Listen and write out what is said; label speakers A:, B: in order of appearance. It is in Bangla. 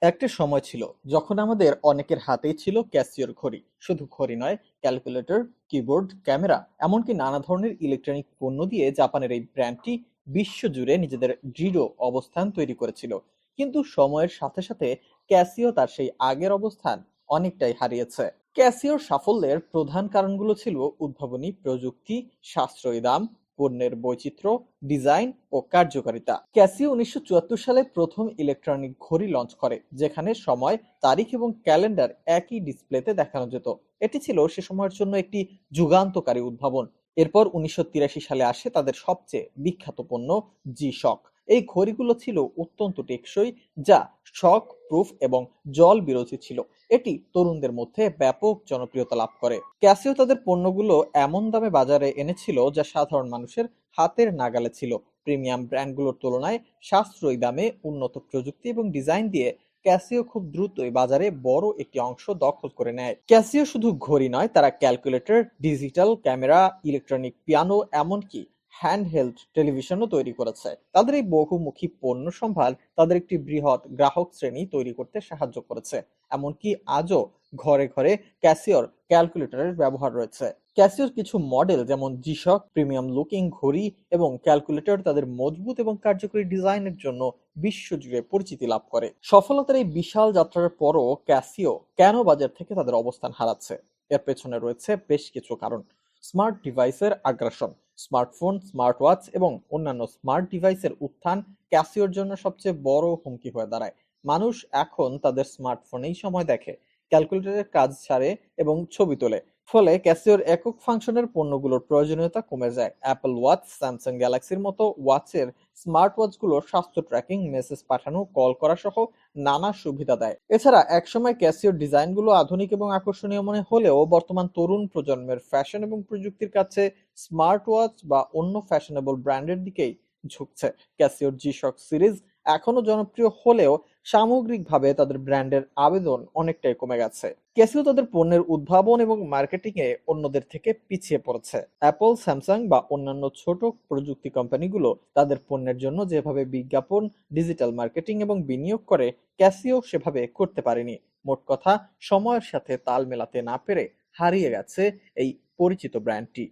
A: একটা সময় ছিল যখন আমাদের অনেকের হাতেই ছিল ক্যাসিওর ঘড়ি। শুধু ঘড়ি নয়, ক্যালকুলেটর, কিবোর্ড, ক্যামেরা, এমনকি নানা ধরনের ইলেকট্রনিক পণ্য দিয়ে জাপানের এই ব্র্যান্ডটি বিশ্বজুড়ে নিজেদের দৃঢ় অবস্থান তৈরি করেছিল। কিন্তু সময়ের সাথে সাথে ক্যাসিও তার সেই আগের অবস্থান অনেকটাই হারিয়েছে। ক্যাসিওর সাফল্যের প্রধান কারণগুলো ছিল উদ্ভাবনী প্রযুক্তি, সাশ্রয়ী দাম, পণ্যের বৈচিত্র্য, ডিজাইন ও কার্যকারিতা। ক্যাসিও ১৯৭৪ সালে প্রথম ইলেকট্রনিক ঘড়ি লঞ্চ করে, যেখানে সময়, তারিখ এবং ক্যালেন্ডার একই ডিসপ্লেতে দেখানো যেত। এটি ছিল সে সময়ের জন্য একটি যুগান্তকারী উদ্ভাবন। এরপর ১৯৮৩ সালে আসে তাদের সবচেয়ে বিখ্যাত পণ্য, জি শক। এই ঘড়িগুলো ছিল অত্যন্ত টেকসই, যা শক প্রুফ এবং জল বিরোধী ছিল। এটি তরুণদের মধ্যে ব্যাপক জনপ্রিয়তা লাভ করে। ক্যাসিও তাদের পণ্যগুলো এমন দামে বাজারে এনেছিল যা সাধারণ মানুষের হাতের নাগালে ছিল। প্রিমিয়াম ব্র্যান্ডগুলোর তুলনায় সাশ্রয়ী দামে উন্নত প্রযুক্তি এবং ডিজাইন দিয়ে ক্যাসিও খুব দ্রুতই বাজারে বড় একটি অংশ দখল করে নেয়। ক্যাসিও শুধু ঘড়ি নয়, তারা calculator, digital camera, electronic piano, এমনকি হ্যান্ডহেল্ড টেলিভিশনও তৈরি করেছে। তাদের এই বহুমুখী পণ্য সম্ভার তাদের একটি বৃহৎ গ্রাহক শ্রেণী তৈরি করতে সাহায্য করেছে। এমনকি আজও ঘরে ঘরে ক্যাসিওর ক্যালকুলেটরের ব্যবহার রয়েছে। ক্যাসিওর কিছু মডেল যেমন জিশক প্রিমিয়াম লুকিং ঘড়ি এবং ক্যালকুলেটর তাদের মজবুত এবং কার্যকরী ডিজাইনের জন্য বিশ্বজুড়ে পরিচিতি লাভ করে। সফলতার এই বিশাল যাত্রার পরও ক্যাসিও কেন বাজার থেকে তাদের অবস্থান হারাচ্ছে? এর পেছনে রয়েছে বেশ কিছু কারণ। স্মার্ট ডিভাইসের আগ্রাসন, স্মার্টফোন, স্মার্ট ওয়াচ এবং অন্যান্য স্মার্ট ডিভাইসের উত্থান ক্যাসিওর জন্য সবচেয়ে বড় হুমকি হয়ে দাঁড়ায়। মানুষ এখন তাদের স্মার্টফোনেই সময় দেখে, ক্যালকুলেটরের কাজ ছাড়ে এবং ছবি তোলে। ফলে ক্যাসিওর একক ফাংশনের পণ্যগুলোর প্রয়োজনীয়তা কমে যায়। অ্যাপল ওয়াচ, স্যামসাং গ্যালাক্সির মতো ওয়াচের স্মার্ট ওয়াচগুলোর স্বাস্থ্য ট্র্যাকিং, মেসেজ পাঠানো, কল করা সহ নানা সুবিধা দেয়। এছাড়া একসময় ক্যাসিওর ডিজাইনগুলো আধুনিক এবং আকর্ষণীয় মনে হলেও বর্তমান তরুণ প্রজন্মের ফ্যাশন এবং প্রযুক্তির কাছে স্মার্ট ওয়াচ বা অন্য ফ্যাশনেবল ব্র্যান্ডের দিকেই ঝুঁকছে। ক্যাসিওর জি শক সিরিজ এখনো জনপ্রিয় হলেও সামগ্রিকভাবে তাদের ব্র্যান্ডের আবেদন অনেকটাই কমে গেছে। ক্যাসিও তাদের পণ্যের উদ্ভাবন এবং মার্কেটিং এ অন্যদের থেকে পিছিয়ে পড়েছে। অ্যাপল, স্যামসাং বা অন্যান্য ছোট প্রযুক্তি কোম্পানিগুলো তাদের পণ্যের জন্য যেভাবে বিজ্ঞাপন, ডিজিটাল মার্কেটিং এবং বিনিয়োগ করে, ক্যাসিও সেভাবে করতে পারেনি। মোট কথা, সময়ের সাথে তাল মেলাতে না পেরে হারিয়ে গেছে এই পরিচিত ব্র্যান্ডটি।